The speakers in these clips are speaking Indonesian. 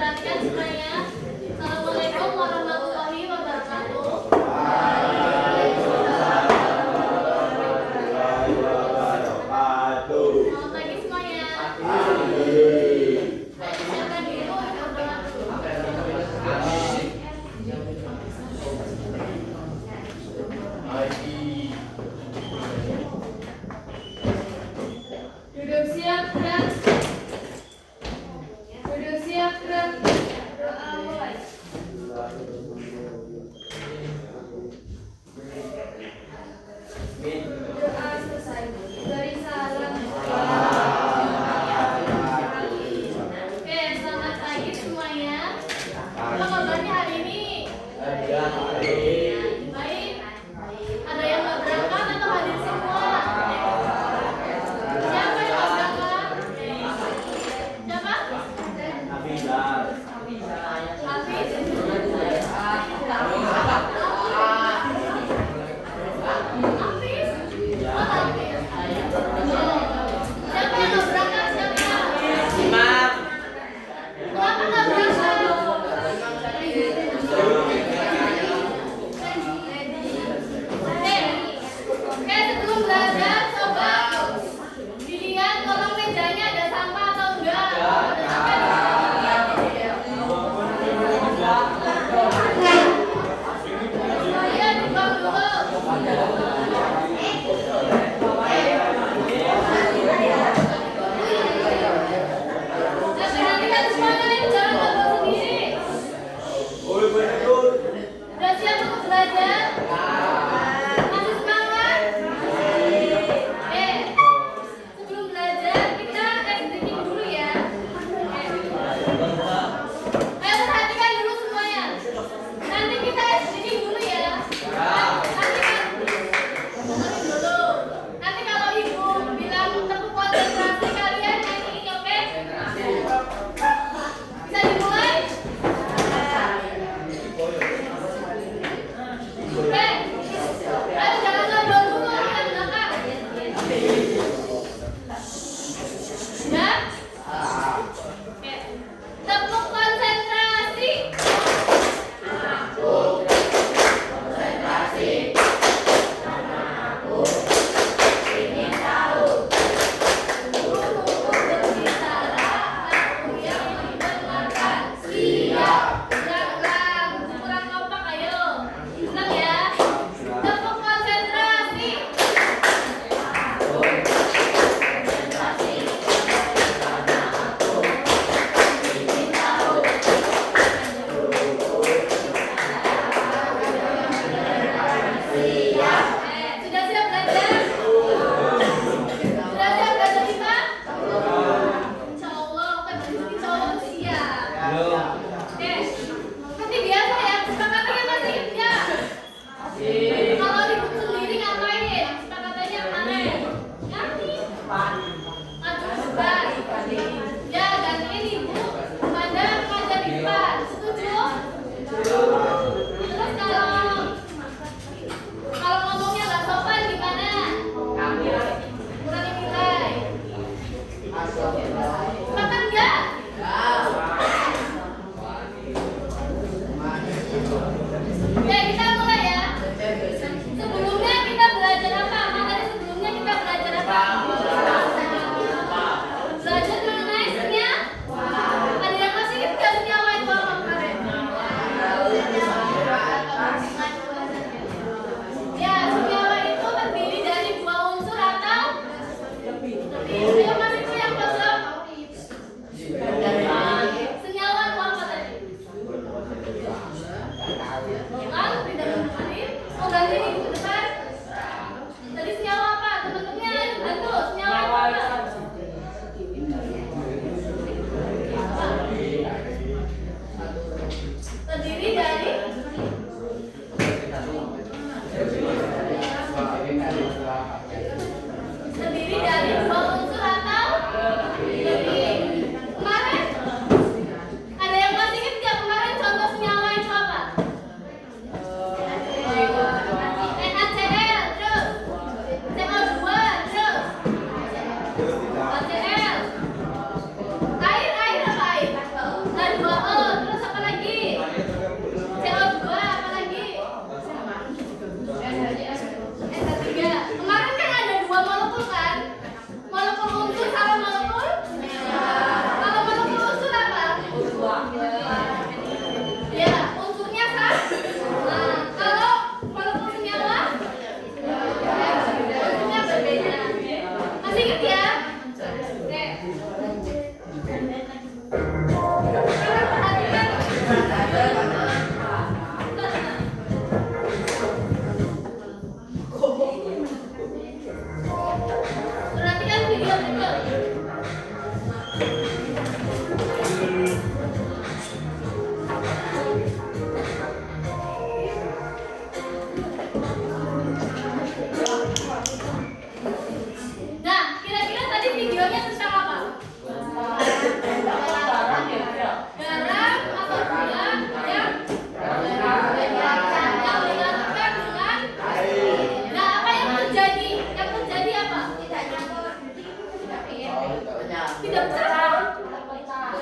diperhatikan semuanya. Assalamualaikum warahmatullahi wabarakatuh. Selamat pagi semuanya. Siapkan diri untuk berdoa dulu. Duduk siap, gerak. Duduk siap, gerak. Doa mulai. Doa selesai. Beri salam. Oke, selamat pagi semuanya. Apa kabarnya hari ini? Baik. Ada yang nggak berangkat atau hadir semua? Siapa yang nggak berangkat? Siapa? Hafiz. Siapa yang nggak berangkat? Siapa? Kenapa nggak berangkat?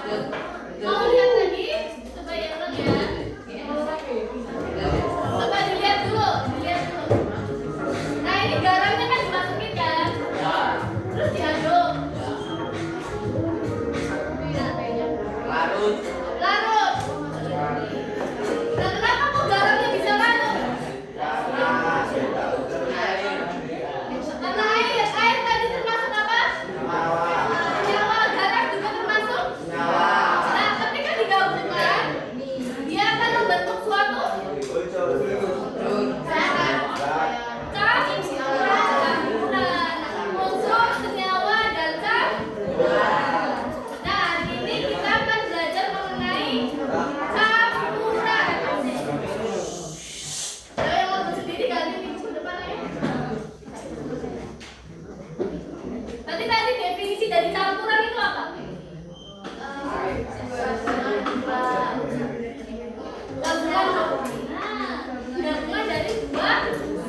Mau lihat lagi? Coba yang ulang ya. Coba dilihat dulu, dilihat dulu. Nah ini garamnya kan dimasukin kan? Terus diaduk. Larut. Larut. Nah kenapa kok garamnya bisa larut? Karena air tadi termasuk apa? Nyawa. Garam juga termasuk? Nah ketika digabungkan, dia akan membentuk suatu campuran. Unsur, senyawa, dan campuran. Nah hari ini kita akan belajar mengenai campuran. Ada yang mau sendiri kan di buku depan ya? Tadi definisi dari campuran itu apa? Gabungan dari dua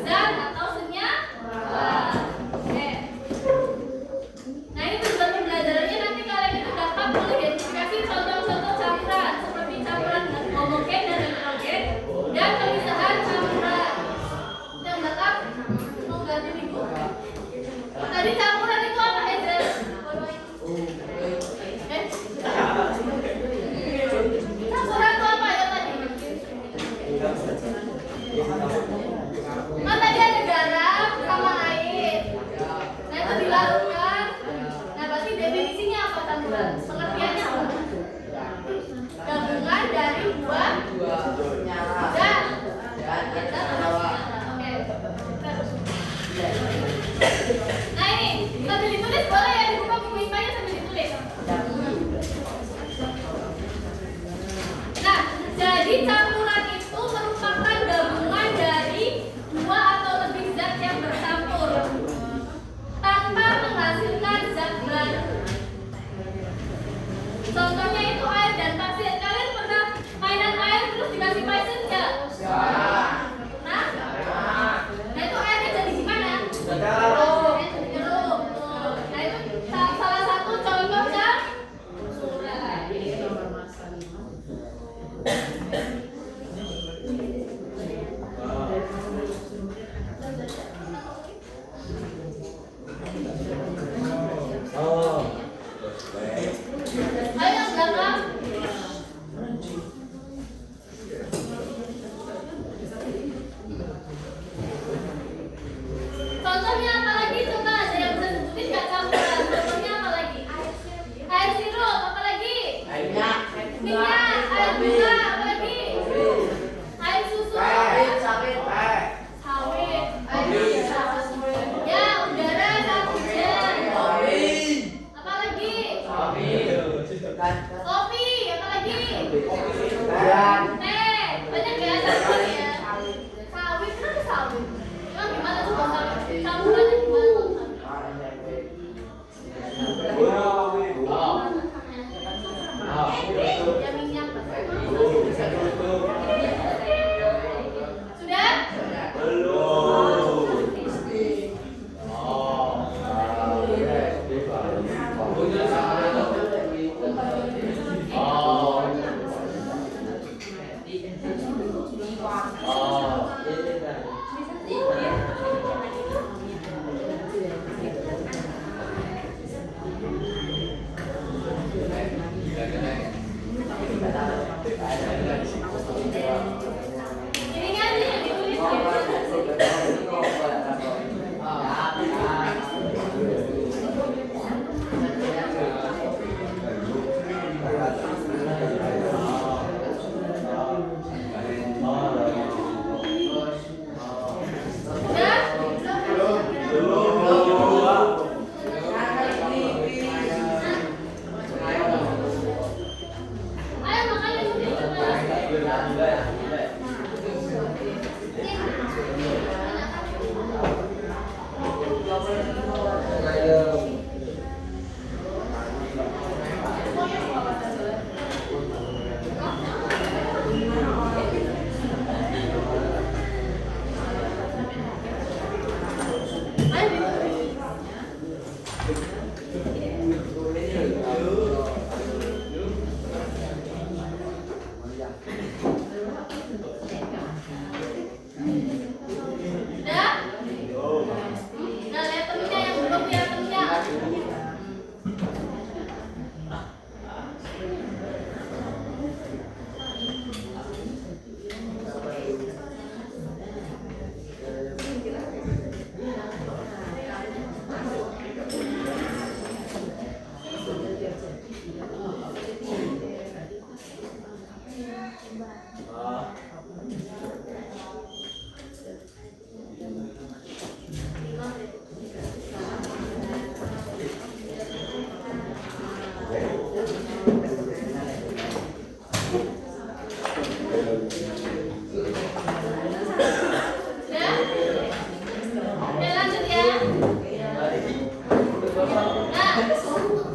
zat atau senyawa. Oke. Nah ini tujuan pembelajarannya nanti kalian itu dapat mengidentifikasi contoh-contoh campuran seperti campuran homogen dan heterogen dan pemisahan campuran. Yang dapat mengganti minggu. Tadi campuran itu apa Hazel? Campuran itu apa ya tadi? Kan tadi ada garam sama air. Nah itu dilarutkan. Nah berarti definisinya apa campuran? Pengertiannya apa? Gabungan dari dua zat. Oke. Nah ini sambil ditulis boleh ya, dibuka buku IPA-nya sambil ditulis. Nah, jadi campuran itu merupakan gabungan dari dua atau lebih zat yang bercampur tanpa menghasilkan zat baru. Contohnya itu air dan pasir. Kalian pernah mainan air terus dikasih pasir nggak? Nah, itu airnya jadi gimana? Jeruk. Nah itu salah satu contoh campuran. Ayo yang belakang. Contohnya apa lagi? Coba ada yang bisa sebutin nggak campuran? Contohnya apa lagi? Air sirup, apa lagi? Minyak, air gula, apa lagi? Air susu, sawit, ya udara sama hujan. Apa lagi? Kopi, apa lagi? Teh, banyak ya campurannya. Sawit, kenapa sawit? Emang gimana coba sawit? Campurannya gimana kalau sawit? Ya minyak. Sudah? Ini aja yang ditulis. Ayo makan yang udah coba. Oke, lanjut ya. Nah,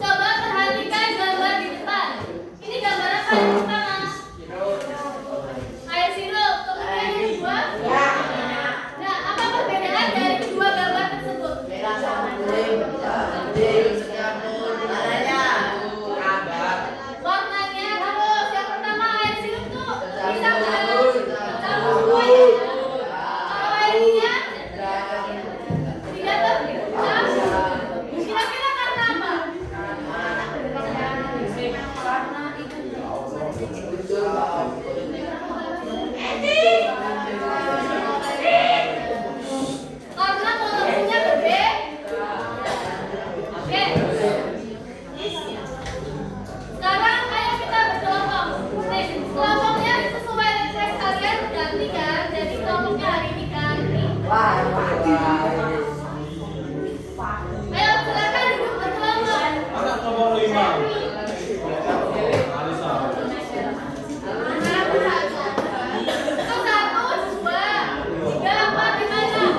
coba perhatikan gambar di depan. Ini gambar apa yang pertama? Air sirup. Kemudian yang kedua? Nah, apa perbedaan dari kedua gambar tersebut? Warnanya harus. Yang pertama air sirup tuh bisa campur semua ya. Kalau air minyak tidak tercampur. Kira-kira karena apa? Karena volumenya gede. Oke. Sekarang ayo kita berkelompok. Nih, kelompoknya sesuai referensi kalian ganti kan. Jadi kelompoknya hari ini kan. Ayo silakan duduk berkelompok. Anak kelompok 5. Alisa. Itu 1, 2, 3, 4, 5, 6.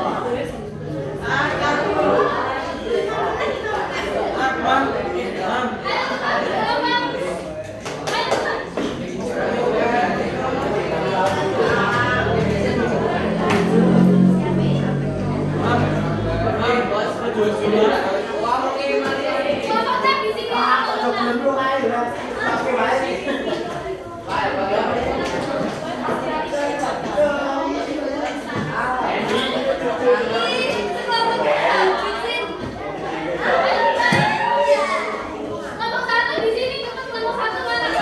Akman. Ayo cepat berkelompok. Ayo cepat. Kelompoknya di sini apa? Kelompok 1 di sini, cepat kelompok 1 mana?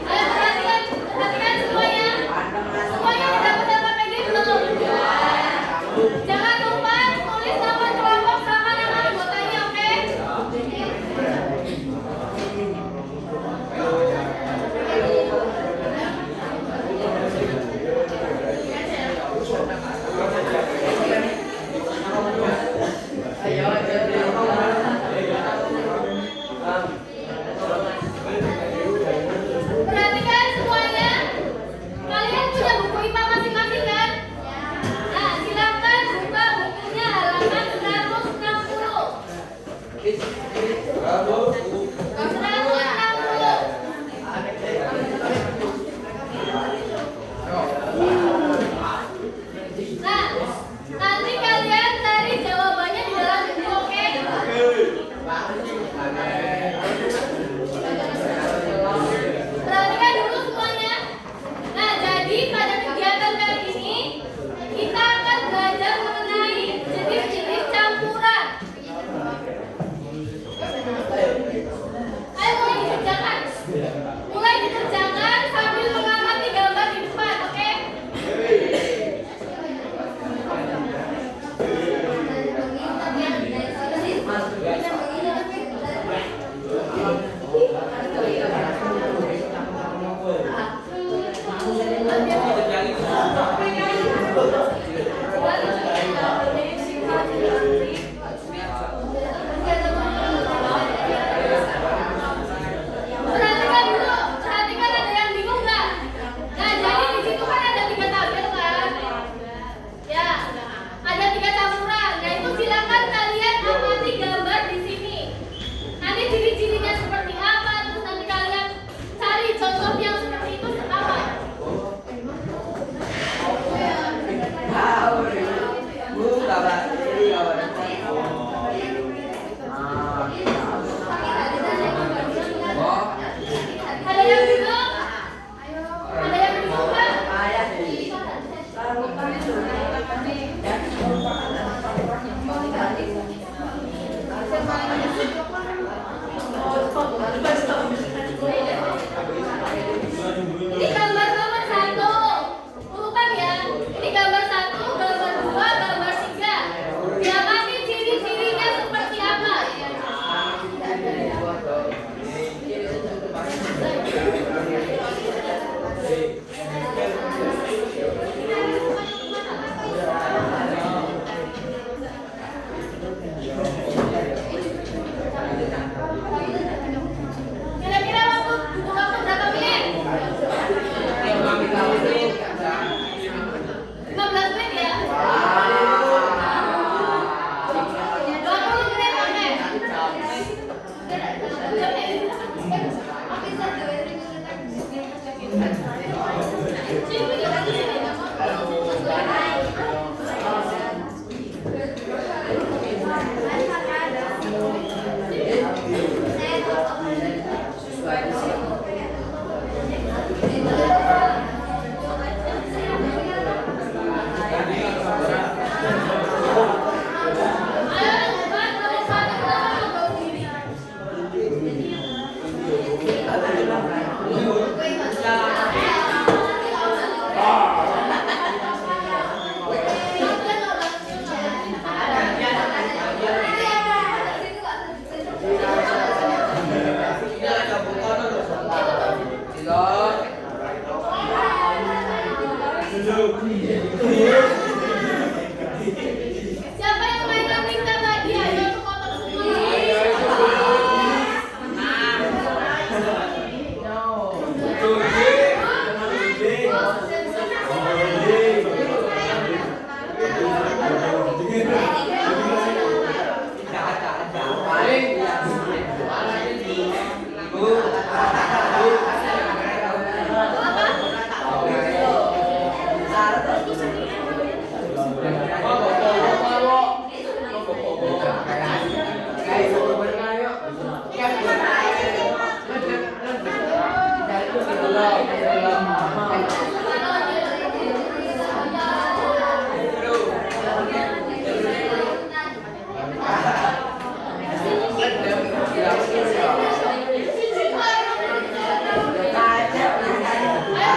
Ayo perhatikan semuanya. Semuanya udah pada KPG belum? Siapa yang mainan tingkat tadi? Ayo foto semua. Ayo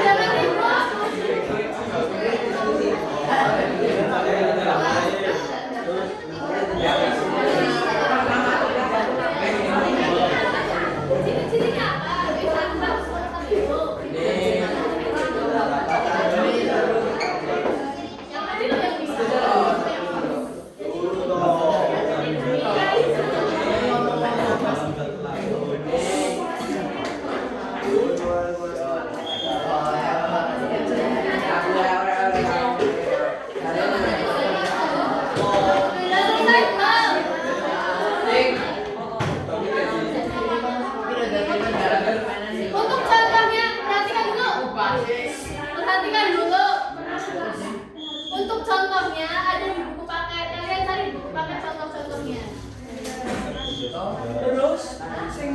jangan ribut. Sini-sini apa? Yang tadi lo yang bisa. Untuk contohnya, perhatikan dulu. Perhatikan dulu. Untuk contohnya ada di buku paket. Kalian cari buku paket contoh-contohnya. Terus sing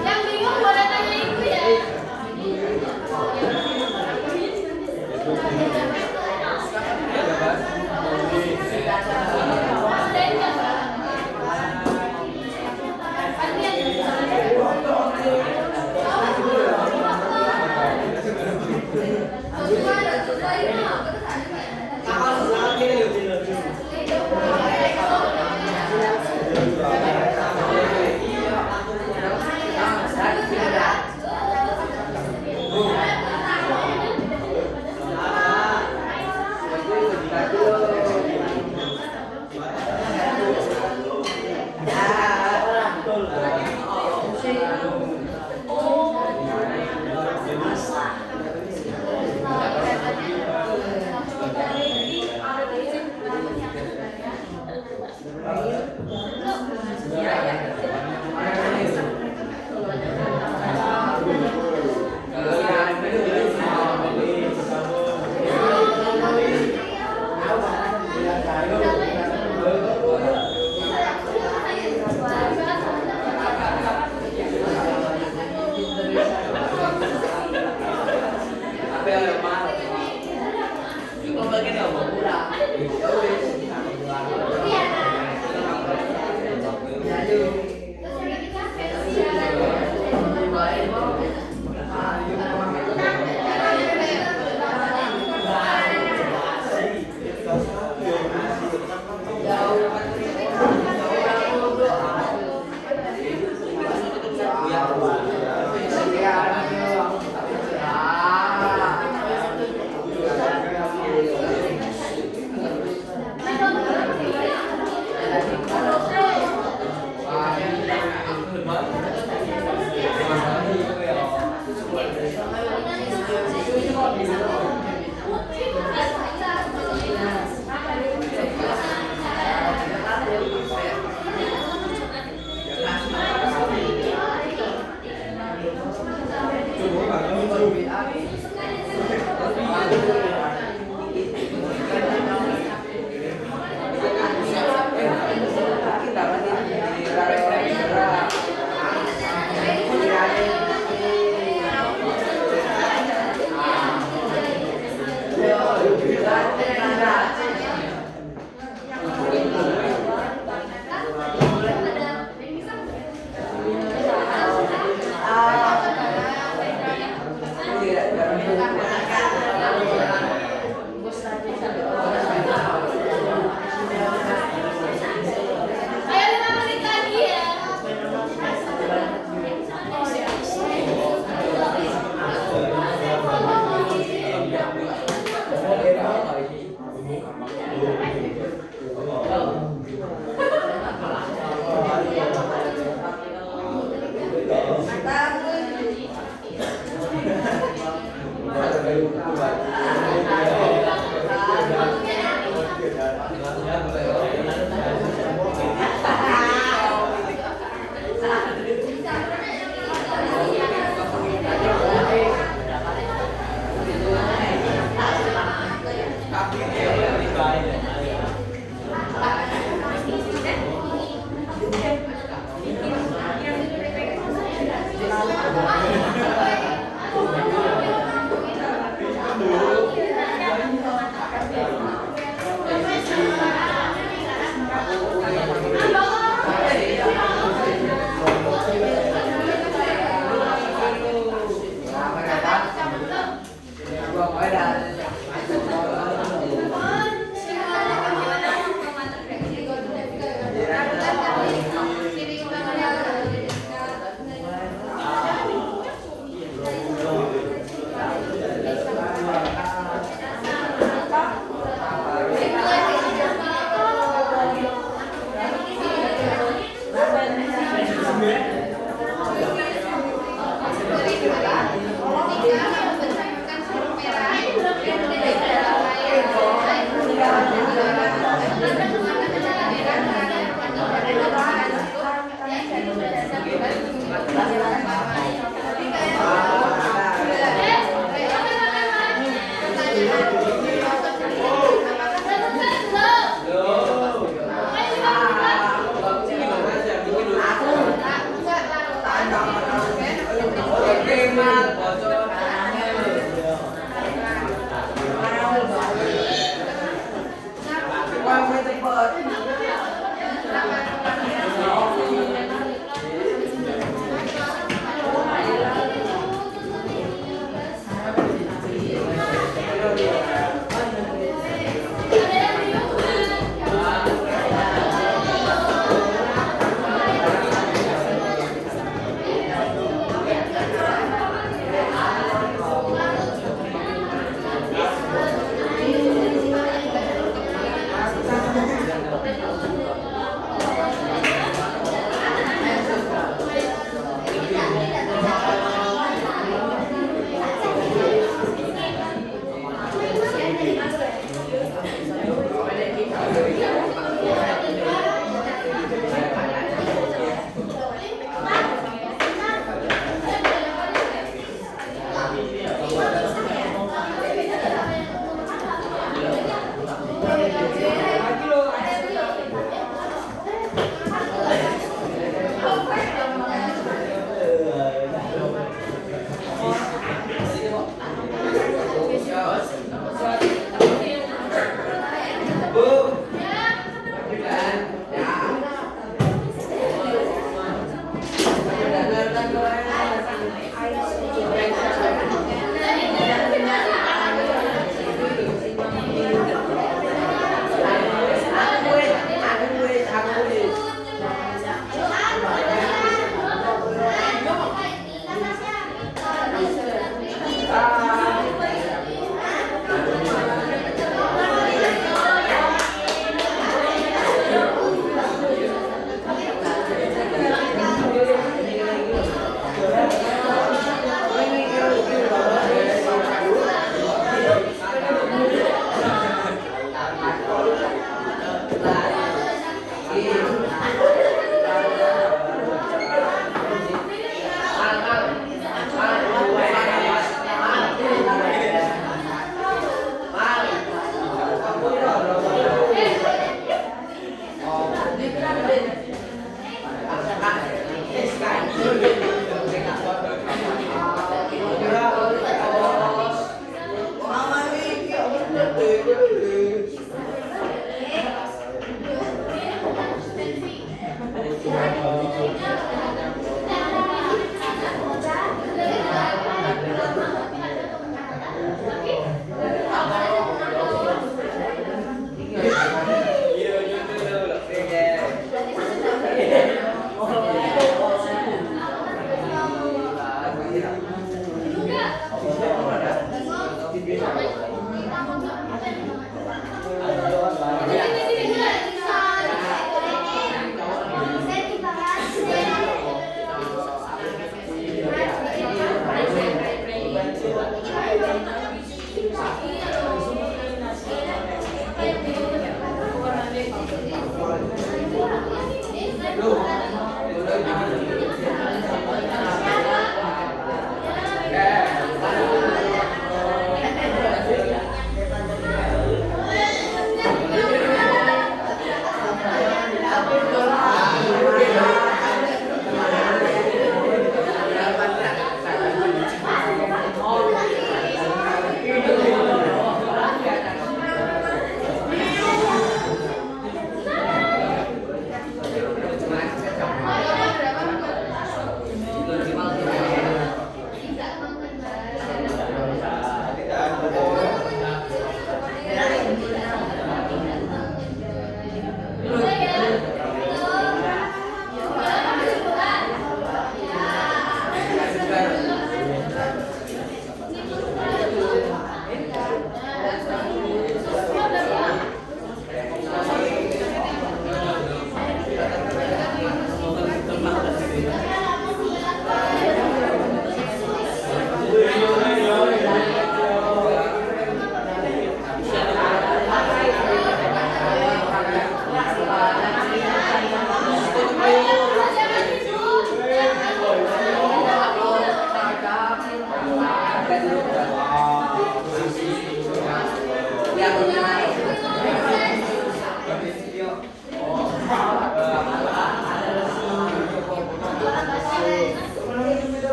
Yang bingung boleh tanya ibu ya.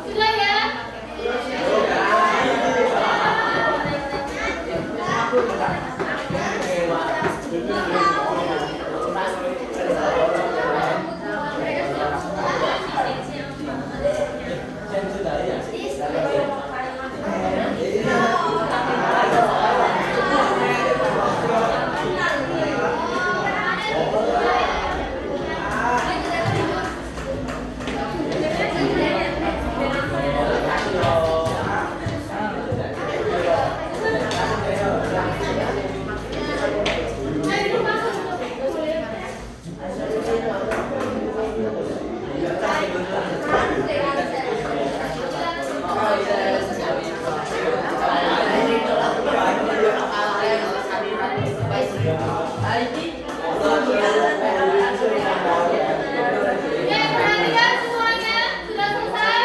Sudah ya? Perhatikan semuanya, sudah selesai?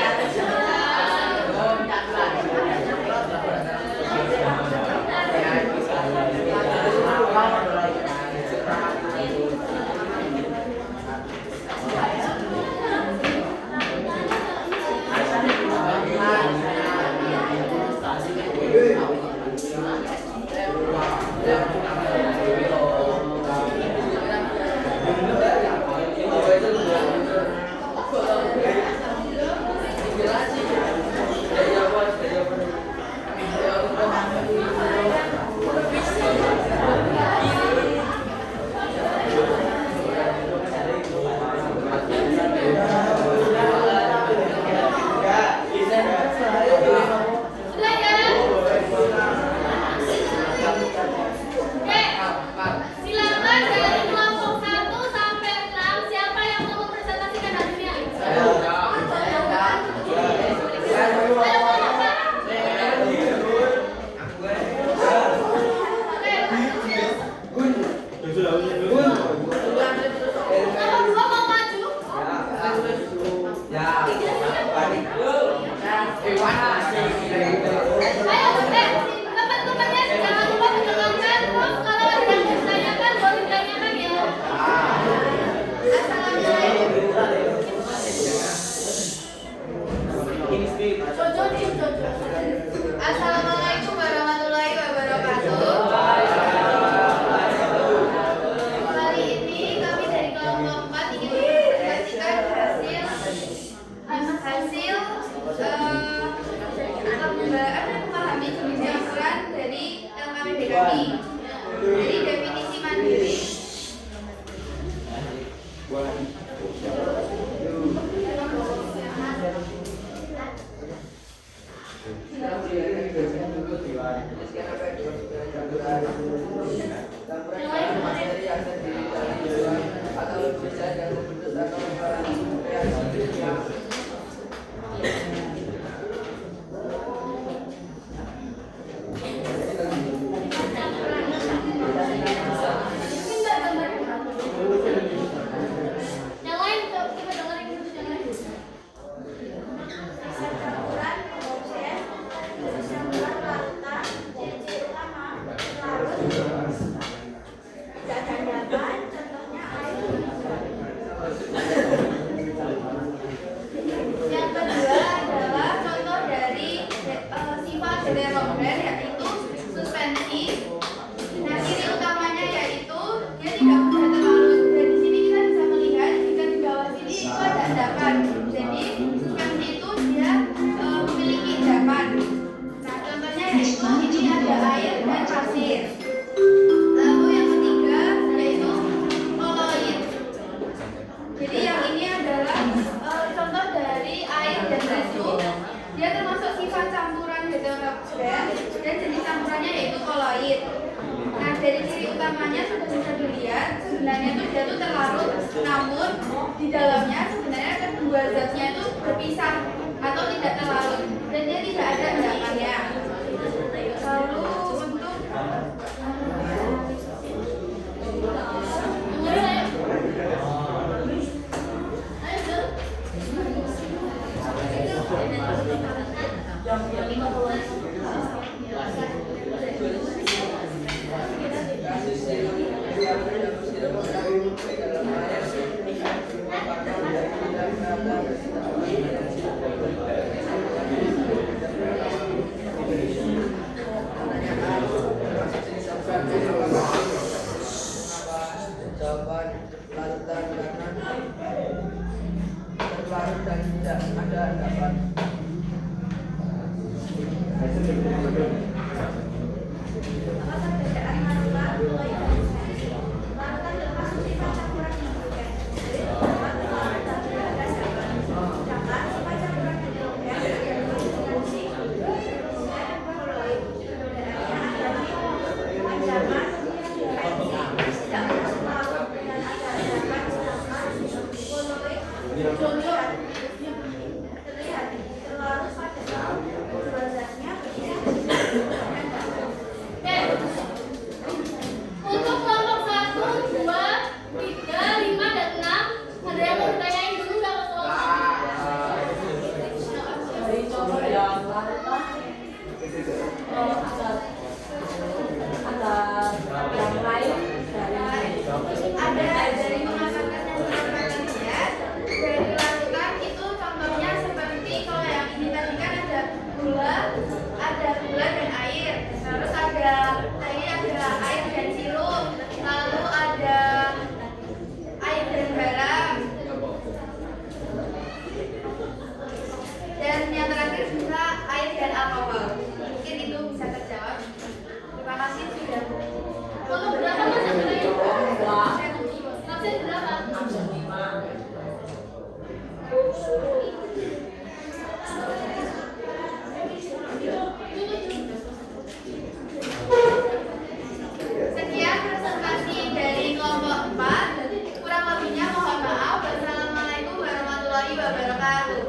Sudah ya? Oke, silakan dari kelompok 1 sampai 6 siapa yang mau mempresentasikan hasilnya? Ayo kelompok 2 mau maju? Ayo, teman-temannya jangan lupa mendengarkan. Terus kalau ada yang mau ditanyakan, boleh ditanyakan ya. Assalamualaikum warahmatullahi wabarakatuh. Kali ini kami dari kelompok 4 ingin mempresentasikan hasil pembukaan dan memahami kebijakan dari LKPD kami. Jadi definisi mandiri. endapan. Jadi suspensi itu dia memiliki endapan. Nah, contohnya yaitu ini ada air dan pasir. Lalu yang ketiga yaitu koloid. Jadi yang ini adalah contoh dari air dan resu. Dia termasuk sifat campuran heterogen dan jenis campurannya yaitu koloid. Nah, dari ciri utamanya sudah bisa dilihat sebenarnya itu dia tuh terlarut, namun di dalamnya sebenarnya kedua zatnya itu berpisah atau tidak terlarut dan dia tidak ada endapannya. Lalu untuk jawaban larutan kanan terlarut dan tidak ada endapan. Untuk kelompok 1, 2, 3, 5, dan 6 ada yang mau ditanyain dulu nggak ke kelompok Yang larutan ada yang lain dari dari mengamalkan dan mengamalkan dia dari larutan itu contohnya seperti kalau yang ini tadi kan ada gula dan air, terus ada tadi ada air dan sirup, lalu ada air dan garam, dan yang terakhir bisa air dan alkohol. Mungkin itu bisa terjawab. Terima kasih sudah. Untuk berapa mas yang berani? dua Absen berapa? absen 5. Sekian presentasi dari kelompok 4. Kurang lebihnya mohon maaf. Wassalamualaikum warahmatullahi wabarakatuh.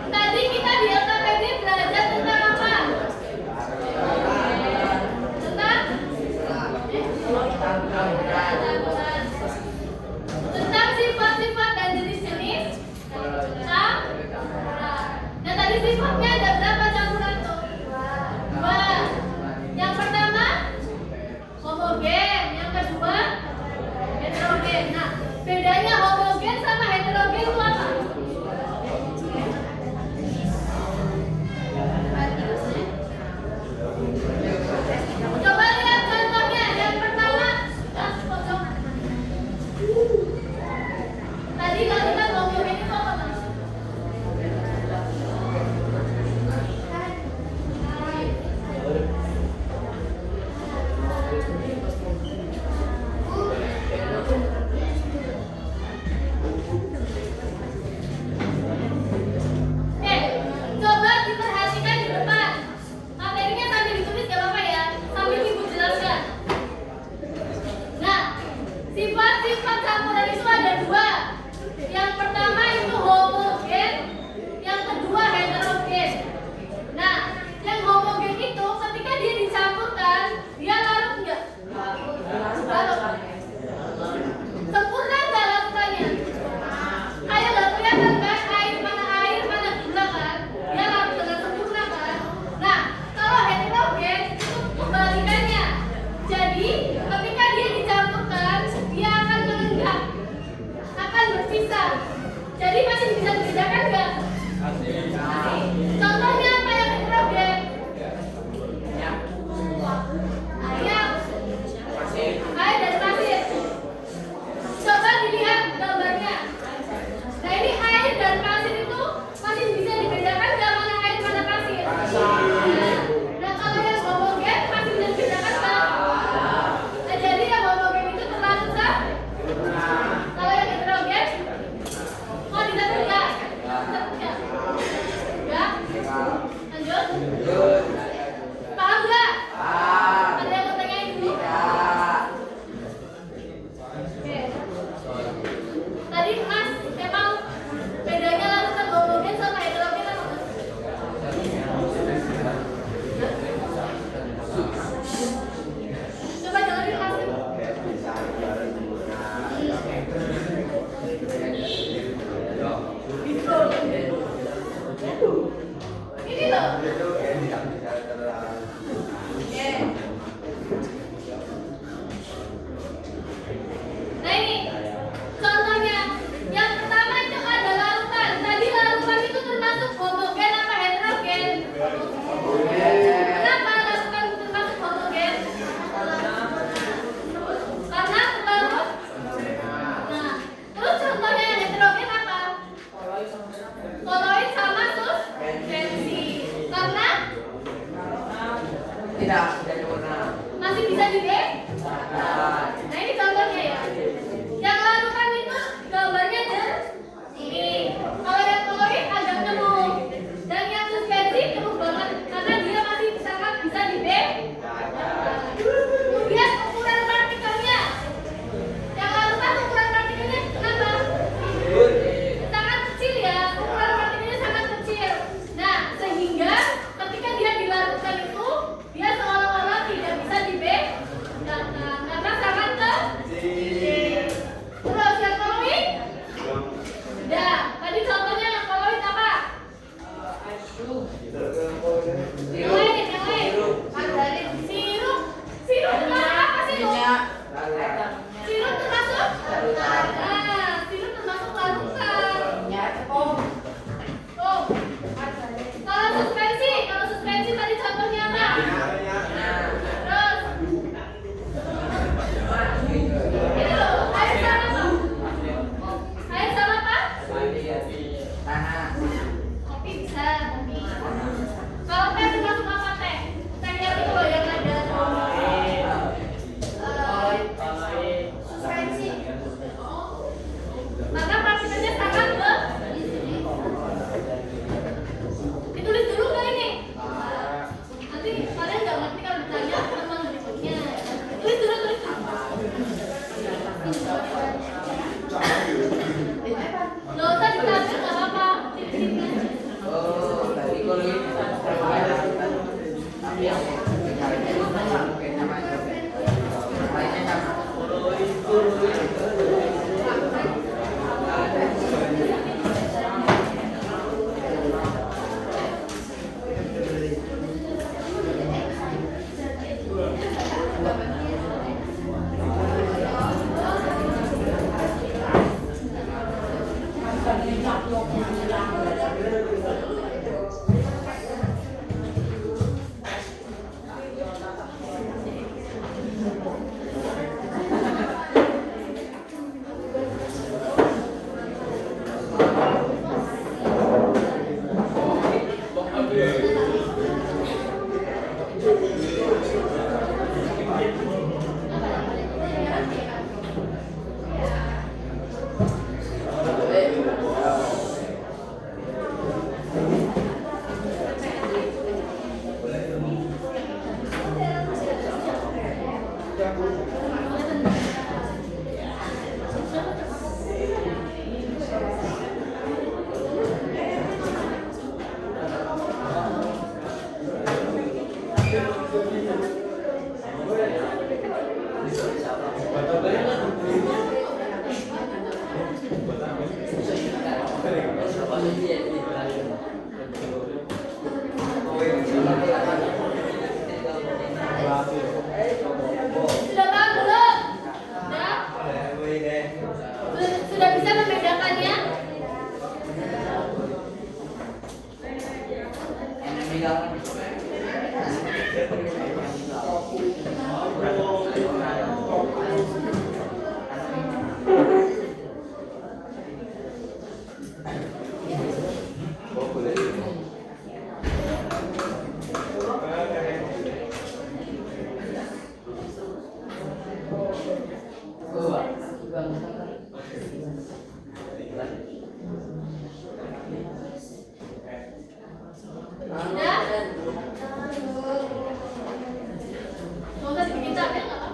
Tadi kita di LKPD belajar tentang apa? Tentang sifat-sifat dan jenis-jenis campuran. Dan Tidak ada warna. Masih bisa di B? Nah ini contohnya ya. Yang larutan itu gambarnya ini. Kalau yang koloid agak nemu. Dan yang suspensi nemu banget karena dia masih sangat bisa di B. Kemudian ukuran partikelnya. Yang larutan ukuran partikelnya kenapa? Sangat kecil ya. Ukuran partikelnya sangat kecil. Nah sehingga ketika dia dilarutkan itu dia seolah-olah tidak bisa di B. Karena sangat kecil. Terus yang koloid? Udah. Tadi contohnya yang koloid apa? Yang lain. Margarin. Sirup. Sirup termasuk apa sirup? Sirup termasuk? Nah, sirup termasuk larutan. Oh. Kalau suspensi tadi contohnya apa? Terus. Ini loh, air sama apa? Air sama apa? Tanah. Kopi bisa, kopi. Kalau teh termasuk apa teh? Teh yang itu loh yang ada. Suspensi. Maka partikelnya sangat ditulis dulu nggak ini? Nanti kalian nggak ngerti kalau ditanya teman berikutnya. Tulis dulu. Nggak usah ditabir nggak apa-apa. Titik-titik aja. Oh, tadi kalau ini tapi yang caranya itu sama kayak namanya. Lainnya sama. Sudah paham belum? Sudah bisa membedakannya? Sudah? Mau usah dibikin tabel nggak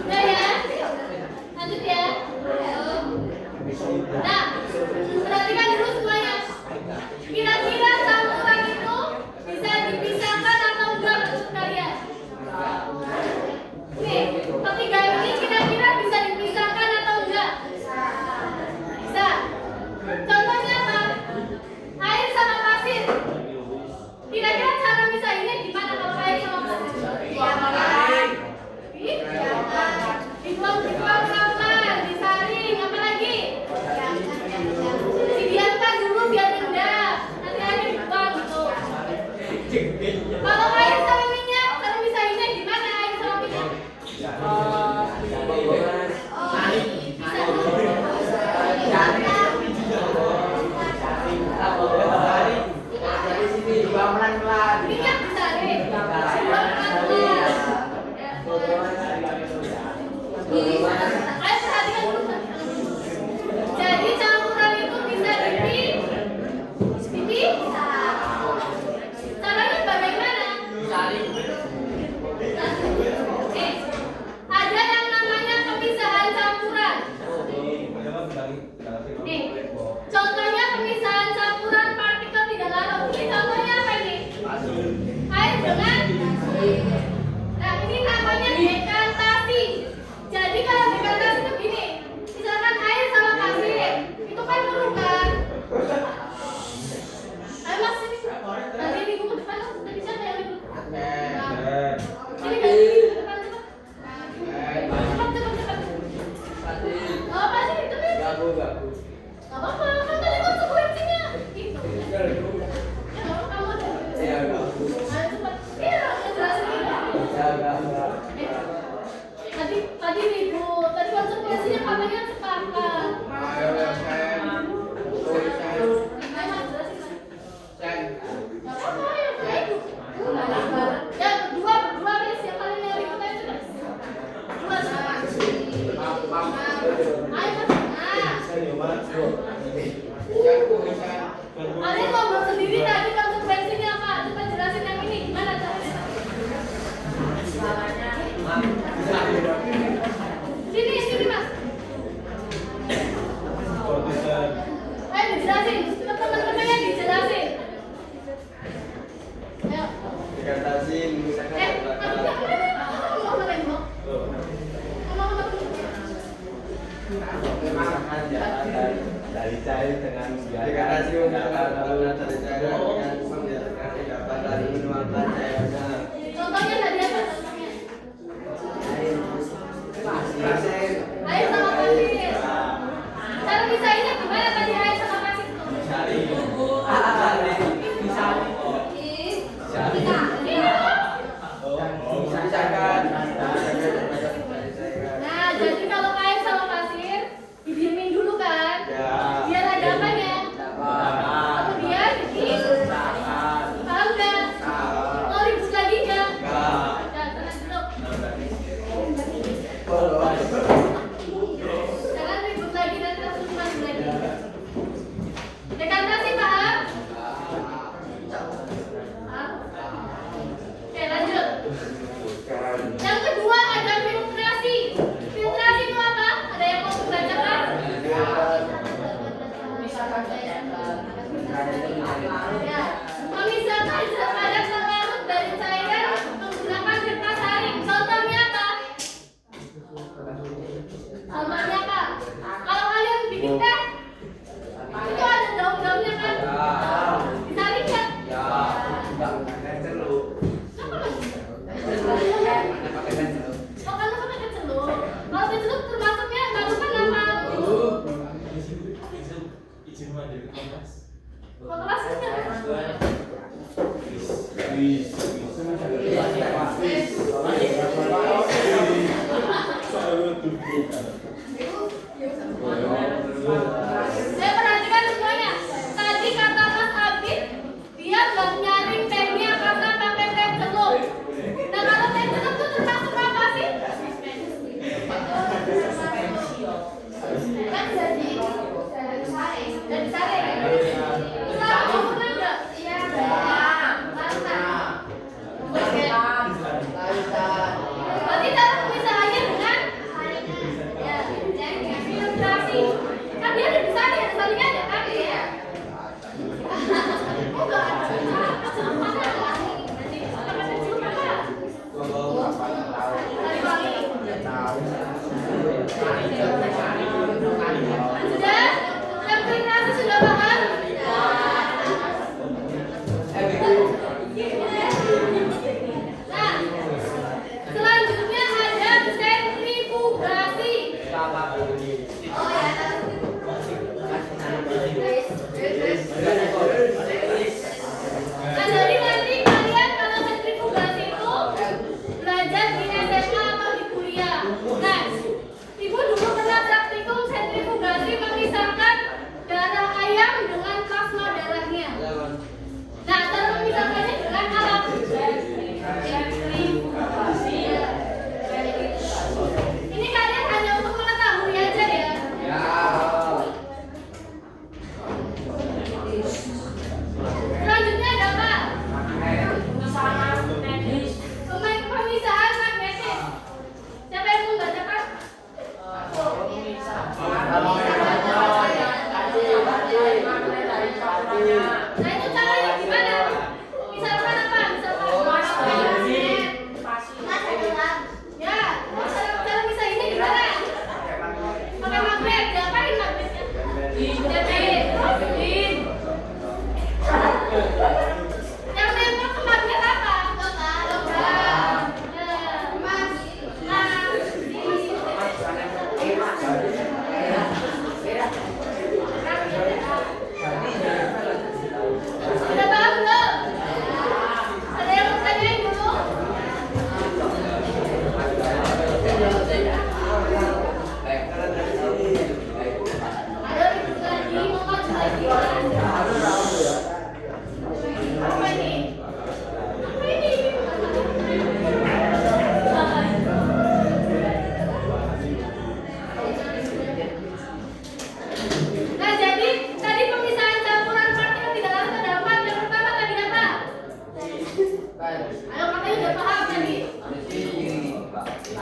Udah ya? Lanjut ya. Nah, perhatikan dulu semuanya. Kira-kira campuran itu bisa dipisahkan atau enggak menurut kalian? Nih, ketiga ini kira-kira bisa dipisahkan atau enggak? Bisa. Contohnya apa? Air sama pasir. Kira-kira cara misahinnya gimana kalau air sama pasir? Dibuang pelan-pelan, disaring, apa lagi? Didiamkan dulu biar rendah. Nanti airnya dibuang gitu. Kalau air sama minyak, cara misahinnya gimana air sama minyak? Minyak disaring. Dibuang pelan-pelan. Ayo perhatikan dulu. Jadi campuran itu bisa dipisah. Caranya bagaimana? Ada yang namanya pemisahan campuran. Nih, contohnya pemisahan campuran partikel tidak larut. Ini contohnya apa ini? Air dengan. Nah, ini namanya dekantasi. Jadi kalau dekantasi itu gini, misalkan air sama pasir, itu kan turun kan? Ayo mas sini, nanti minggu ke depan tadi siapa yang ikut? Sini kan, ke depan cepat. Cepat. Oh masih itu kan? Gak apa-apa, kan tadi konsekuensinya. Gitu. Ya nggak apa kamu aja. Ayo cepat. Iya, jelasin ini. Tadi ribut, tadi konsekuensinya katanya sepakat. Ayo mas, jelasin mas. Gak apa-apa, ayo ikut. Ya berdua guys, yang paling yang ribut ayo cepat. Dua cepat. Ayo mas. Kalian ngobrol sendiri tadi konsekuensinya apa? Cepat jelasin yang ini, gimana caranya? Sini mas. Ayo dijelasin, teman-temannya dijelasin. Ayo. Dari cair dengan dikasih Contohnya tadi apa contohnya? Air sama pasir. Cara misahinnya gimana tadi air sama pasir itu? Nah, jadi kalau air sama pasir didiemin dulu kan? Biar ada apanya?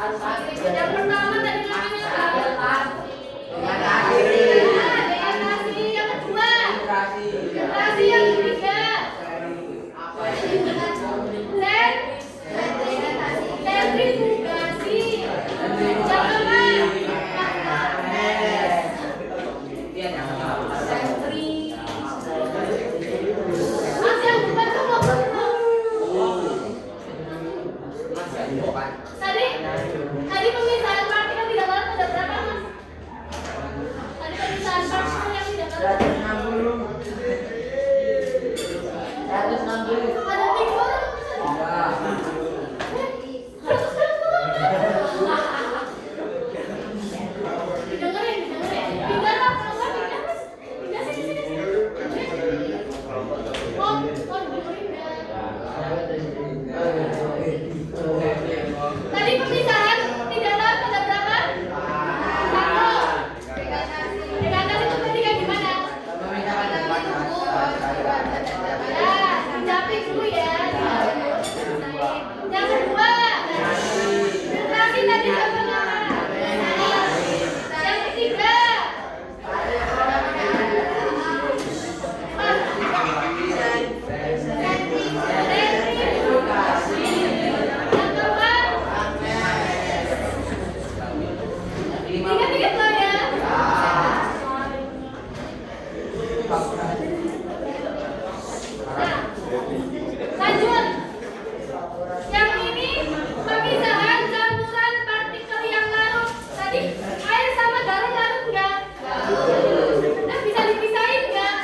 Yang pertama tadi namanya apa? Dehidrasi. Dehidrasi. Yang kedua, Dehidrasi. filtrasi. Yang ketiga, sentrifugasi. Yang keempat, Mas yang depan tuh mau Tadi pemisahan partikel di dalam ada berapa, Mas? Tadi pemisahan partikel yang di dalam ada 160. tiga orang. Didengerin. Pindah lah, kalau nggak pindah, Mas. Pindah sini. Oh, dengerin ya. Tadi pemisahan di dalam ada berapa? 1. Dehidrasi itu tadi kayak gimana? Ya, dijapin dulu ya. Yang kedua, filtrasi tadi contohnya apa? Yang ketiga, sentrifugasi. Yang keempat, ingat-ingat loh ya. Nah, lanjut. Yang ini pemisahan campuran partikel yang larut. Tadi air sama garam larut nggak? Nah, bisa dipisahin nggak?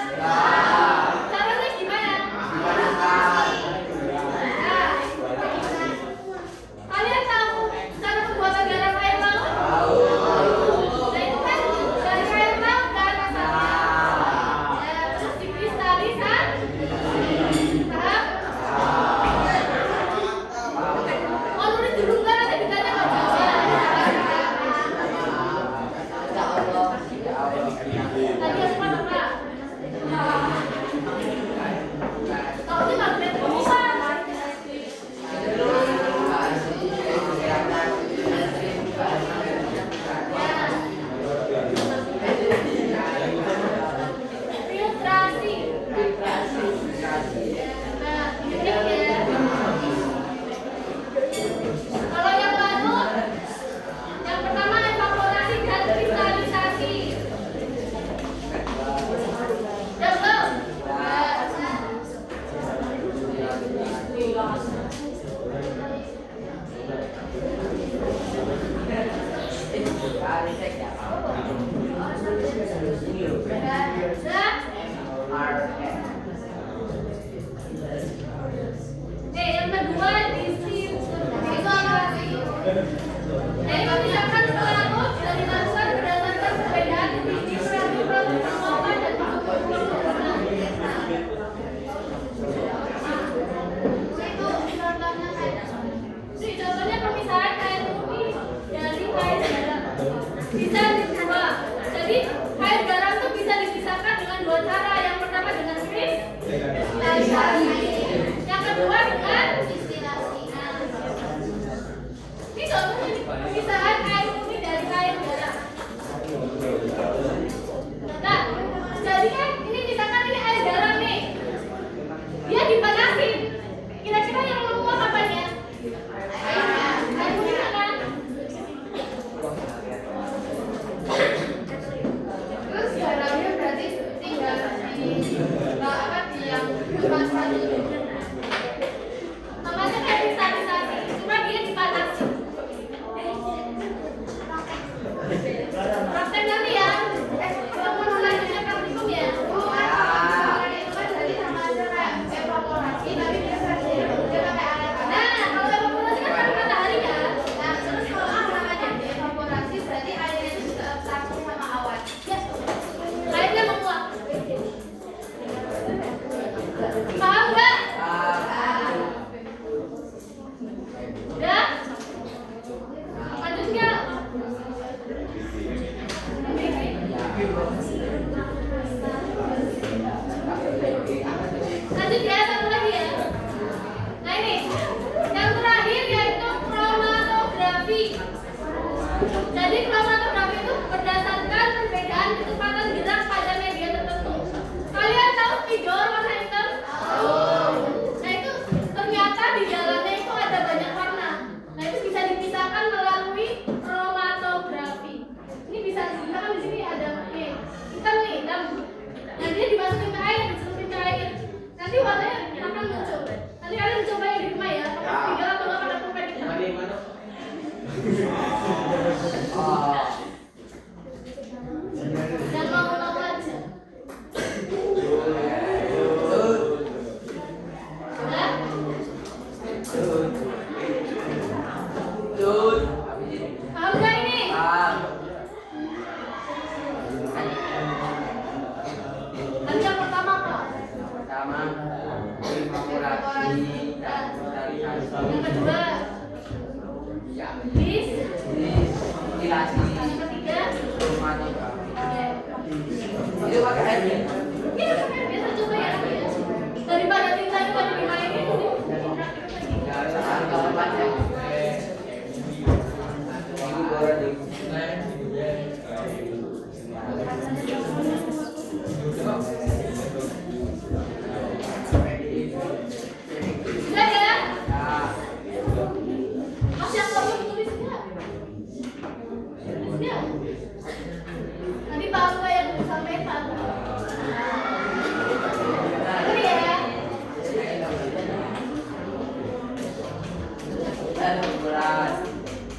Caranya gimana? Nah, kalian tahu cara pembuatan garam air laut? Nah, itu kan dari air laut kan asalnya. Ya, terus dikristalisasi. Paham? Oh, nulis dulu kan ada ditanya nggak jawab. Tadi yang mana, Pak? Tahu ini magnet pemisah. Filtrasi. Nah, ini ya. Kalau yang larut, yang pertama evaporasi dan kristalisasi. Ya belum? Sudah? Yang kedua disintegrasi. Jadi memisahkan larut dan dilakukan berdasarkan perbedaan titik relatif produk penguapan dan penguapan. Contohnya pemisahan air putih dari air garam. Bisa diubah. Jadi air garam itu bisa dipisahkan dengan dua cara. Yang pertama dengan kristalisasi. Yang kedua dengan distilasi. Ini contohnya nih, pemisahan air putih dari air garam. Nah, jadi kan ini misalkan ini air garam nih. Dia dipanasin. Kira-kira yang menguap apanya? Air putih kan? Terus garamnya berarti tinggal di yang dimasak dulu. Makanya kayak kristalisasi, cuma dia dipanasin. Jadi kromatografi itu berdasarkan perbedaan kecepatan gerak pada media tertentu. Kalian tahu spidol warna hitam? Nah itu ternyata di dalamnya itu ada banyak warna. Nah itu bisa dipisahkan melalui kromatografi. Ini bisa misalkan di sini ada nih hitam nih hitam. Nah dia dimasukin ke air, dicelupin ke air. Nanti warnanya akan muncul. Nanti kalian coba ya di rumah ya, pakai spidol atau nggak pakai pulpen hitam. Dan mau aja. Hah? Paham nggak ini? Nanti yang pertama apa? Yang kedua, bis. Yang ketiga, Itu pakai air ya? ya biasa coba ya. Daripada tinta itu ada dimainin, udah ya. Masih yang perlu ditulis nggak? Tulis nggak? Nanti paham nggak yang aku sampaikan? Ini ya.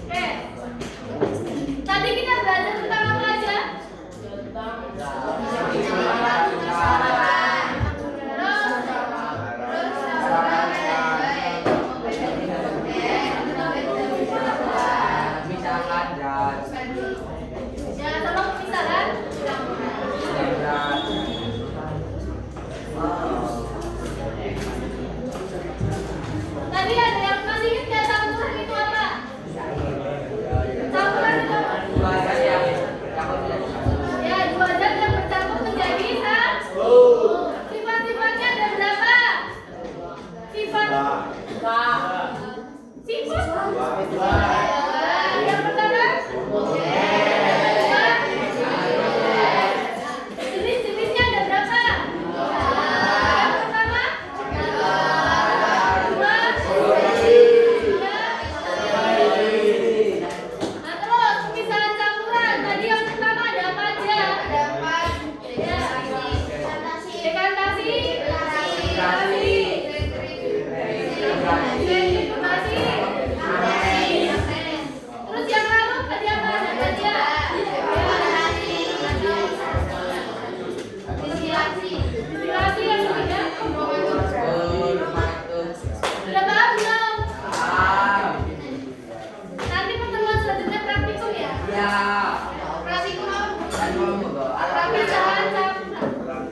Oke. Tadi kita belajar tentang apa aja? Jangan sama pemisahan. Tadi ada yang masih ingat nggak campuran itu apa? Campuran itu apa? Ya, dua zat yang bercampur menjadi satu. Sifat-sifatnya ada berapa? Sifat. Yang pertama. Jenis-jenisnya ada berapa? Yang pertama. Dua. Tiga. Nah terus pemisahan campuran. Tadi yang pertama ada apa aja? Ya. Dekantasi. Terus yang lalu tadi apa aja? Destilasi yang ketiga. Sudah paham belum? Nanti pertemuan selanjutnya praktikum ya. Praktikum pemisahan campuran.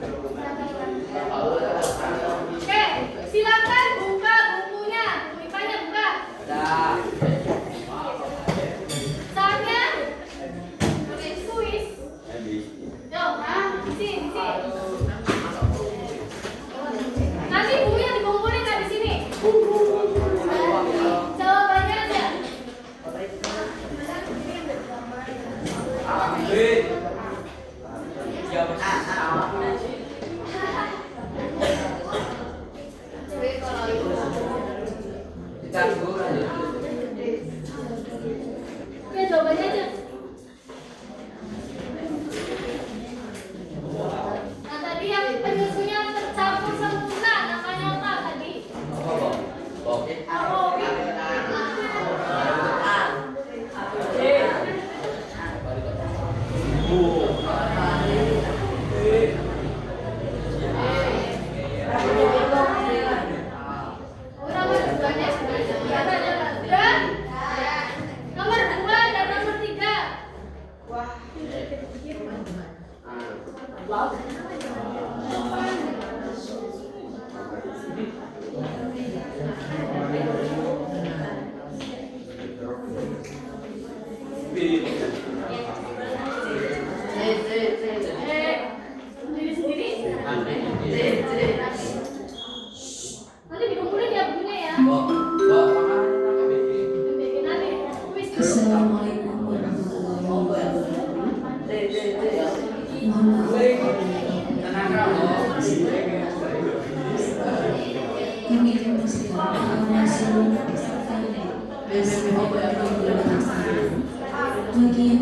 Oke, silakan buka bukunya. Buku IPA-nya buka. Saatnya kuis. Yo, sini. Nanti bukunya dikumpulin di sini. Jawabannya aja. Oke, jawabannya aja. Nah, tadi yang penyusunnya tercampur sempurna, namanya apa tadi? Arobi. Nomor 2-nya dan nomor 2 dan nomor 3. Sendiri-sendiri. Nanti dikumpulin ya bukunya ya. Bikin nanti kuis dulu. Assalamualaikum warahmatullahi wabarakatuh. Bagian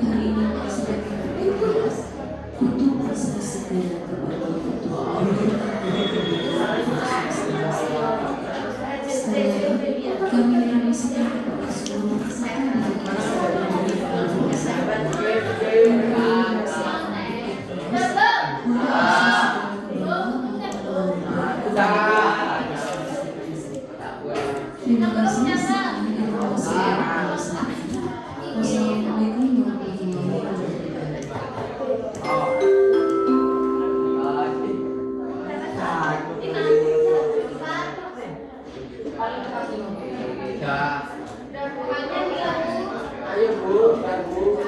hari ini sedang bertugas untuk bisa segera kepada kami memisahkan kepada seluruh terima kasih. Wassalamualaikum warahmatullahi Ayo Bu, Bu.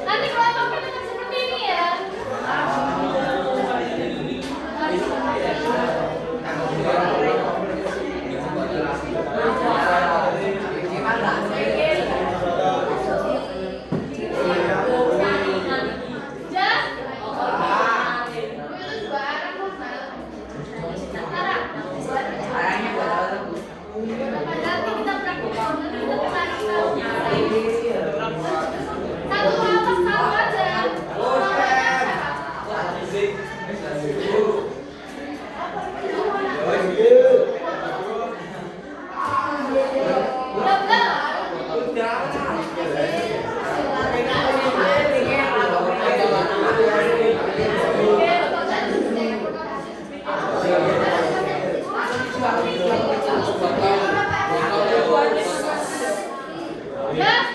Nanti kelompoknya dengan seperti ini ya. Nanti kita praktik, nanti kita satu kelompok satu aja. Ya.